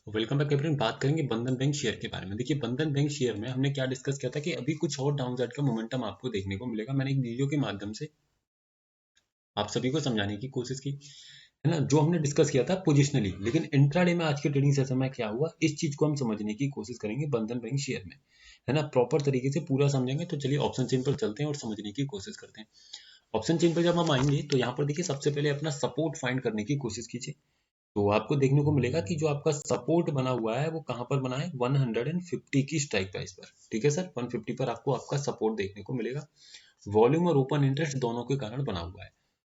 Welcome back everyone. बात करेंगे बंधन बैंक शेयर के बारे में। देखिए, बंधन बैंक शेयर में हमने क्या डिस्कस किया था कि अभी कुछ और डाउनसाइड का मोमेंटम आपको देखने को मिलेगा। मैंने एक वीडियो के माध्यम से आप सभी को समझाने की कोशिश की, है ना, जो हमने डिस्कस किया था पोजिशनली। लेकिन इंट्राडे में आज के ट्रेडिंग सेशन में क्या हुआ, इस चीज को हम समझने की कोशिश करेंगे बंधन बैंक शेयर में, है ना। प्रॉपर तरीके से पूरा समझेंगे। तो चलिए ऑप्शन चेन पर चलते हैं और समझने की कोशिश करते हैं। ऑप्शन चेन पर जब हम आएंगे तो यहाँ पर देखिए, सबसे पहले अपना सपोर्ट फाइंड करने की कोशिश कीजिए। तो आपको देखने को मिलेगा कि जो आपका सपोर्ट बना हुआ है वो कहां पर बना है, 150 की स्ट्राइक प्राइस पर। ठीक है सर, 150 पर आपको आपका सपोर्ट देखने को मिलेगा। वॉल्यूम और ओपन इंटरेस्ट दोनों के कारण बना हुआ है।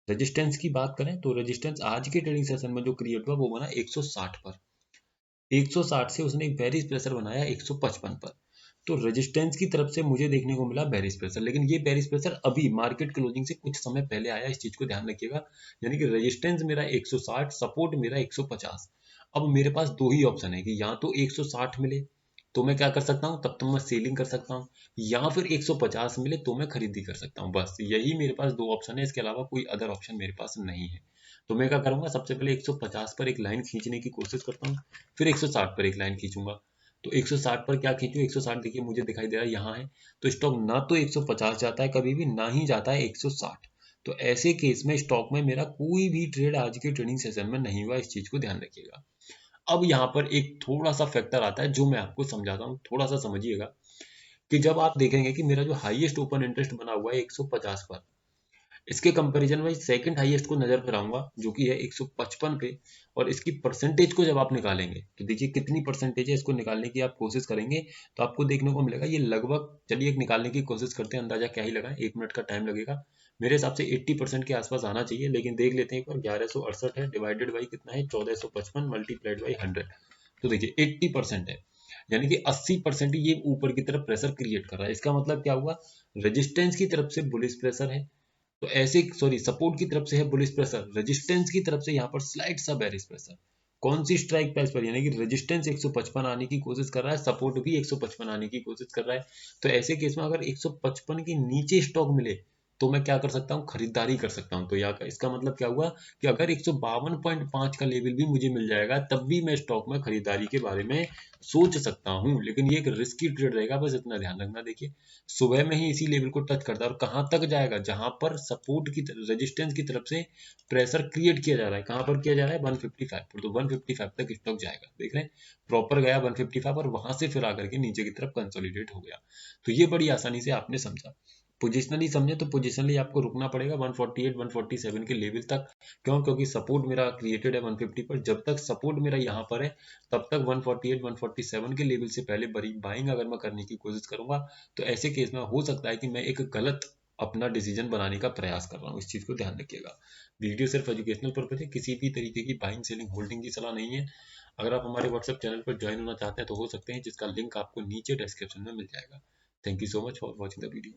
रेजिस्टेंस की बात करें तो रेजिस्टेंस आज के ट्रेडिंग सेशन में जो क्रिएट हुआ वो बना 160 पर। 160 से उसने एक बेरिश प्रेशर बनाया 155 पर। तो रेजिस्टेंस की तरफ से मुझे देखने को मिला बेरिश प्रेशर, लेकिन ये बेरिश प्रेशर अभी मार्केट क्लोजिंग से कुछ समय पहले आया। इस चीज को ध्यान रखिएगा। यानी कि रेजिस्टेंस मेरा 160, सपोर्ट मेरा 150। अब मेरे पास दो ही ऑप्शन है कि या तो 160 मिले तो मैं क्या कर सकता हूँ, तब तो मैं सेलिंग कर सकता हूँ, या फिर 150 मिले तो मैं खरीदी कर सकता हूँ। बस यही मेरे पास दो ऑप्शन है, इसके अलावा कोई अदर ऑप्शन मेरे पास नहीं है। तो मैं क्या करूंगा, सबसे पहले 150 पर एक लाइन खींचने की कोशिश करता हूँ, फिर 160 पर एक लाइन खींचूंगा। तो 160 पर क्या खींचूं, 160 देखिए मुझे दिखाई दे रहा है यहाँ है। तो स्टॉक ना तो 150 जाता है कभी भी, ना ही जाता है 160। तो ऐसे केस में स्टॉक में मेरा कोई भी ट्रेड आज के ट्रेडिंग सेशन में नहीं हुआ। इस चीज को ध्यान रखिएगा। अब यहाँ पर एक थोड़ा सा फैक्टर आता है जो मैं आपको समझाता हूँ, थोड़ा सा समझिएगा। कि जब आप देखेंगे कि मेरा जो हाईएस्ट ओपन इंटरेस्ट बना हुआ है 150 पर, इसके कंपैरिजन में सेकंड हाईएस्ट को नजर पर आऊंगा जो कि है 155 पे। और इसकी परसेंटेज को जब आप निकालेंगे कि देखिए कितनी परसेंटेज है, इसको निकालने की आप कोशिश करेंगे तो आपको देखने को मिलेगा ये लगभग, चलिए एक निकालने की कोशिश करते हैं, अंदाजा क्या ही लगा, 1 मिनट का टाइम लगेगा। मेरे हिसाब से 80% के आसपास आना चाहिए, लेकिन देख लेते हैं एक बार। 1168 है, डिवाइडेड बाई कितना है, 1455, मल्टीप्लाइड बाई 100। तो देखिए 80% है, यानी कि 80% ये ऊपर की तरफ प्रेशर क्रिएट कर रहा है। इसका मतलब क्या हुआ, रेजिस्टेंस की तरफ से बुलिश प्रेशर है, तो ऐसे सॉरी सपोर्ट की तरफ से है बुलिश प्रेशर, रेजिस्टेंस की तरफ से यहाँ पर स्लाइड सा बेरिश प्रेशर। कौन सी स्ट्राइक प्राइस पर, यानी कि रेजिस्टेंस 155 आने की कोशिश कर रहा है, सपोर्ट भी 155 आने की कोशिश कर रहा है। तो ऐसे केस में अगर 155 के नीचे स्टॉक मिले तो मैं क्या कर सकता हूँ, खरीदारी कर सकता हूँ। तो यहाँ का इसका मतलब क्या हुआ कि अगर 152.5 का लेवल भी मुझे मिल जाएगा तब भी मैं स्टॉक में खरीदारी के बारे में सोच सकता हूँ। लेकिन ये एक रिस्की ट्रेड रहेगा, बस इतना ध्यान रखना। देखिए सुबह में ही इसी लेवल को टच करता है और कहाँ तक जाएगा, जहां पर सपोर्ट की रेजिस्टेंस की तरफ से प्रेशर क्रिएट किया जा रहा है। कहां पर किया जा रहा है, 155 पर। तो 155 तक स्टॉक जाएगा, देख रहे हैं, प्रॉपर गया 155 और वहां से फिर आकर के नीचे की तरफ कंसोलिडेट हो गया। तो ये बड़ी आसानी से आपने समझा। पोजिशनली समझे तो पोजिशनली आपको रुकना पड़ेगा 148 147 के लेवल तक। क्यों, क्योंकि सपोर्ट मेरा क्रिएटेड है 150 पर। जब तक सपोर्ट मेरा यहाँ पर है तब तक 148 147 के लेवल से पहले बड़ी बाइंग अगर मैं करने की कोशिश करूंगा तो ऐसे केस में हो सकता है कि मैं एक गलत अपना डिसीजन बनाने का प्रयास कर रहा हूँ। इस चीज को ध्यान रखिएगा। वीडियो सिर्फ एजुकेशनल पर्पज है, किसी भी तरीके की बाइंग सेलिंग होल्डिंग की सलाह नहीं है। अगर आप हमारे व्हाट्सएप चैनल पर ज्वाइन होना चाहते हैं तो हो सकते हैं, जिसका लिंक आपको नीचे डिस्क्रिप्शन में मिल जाएगा। Thank you so much for watching the video.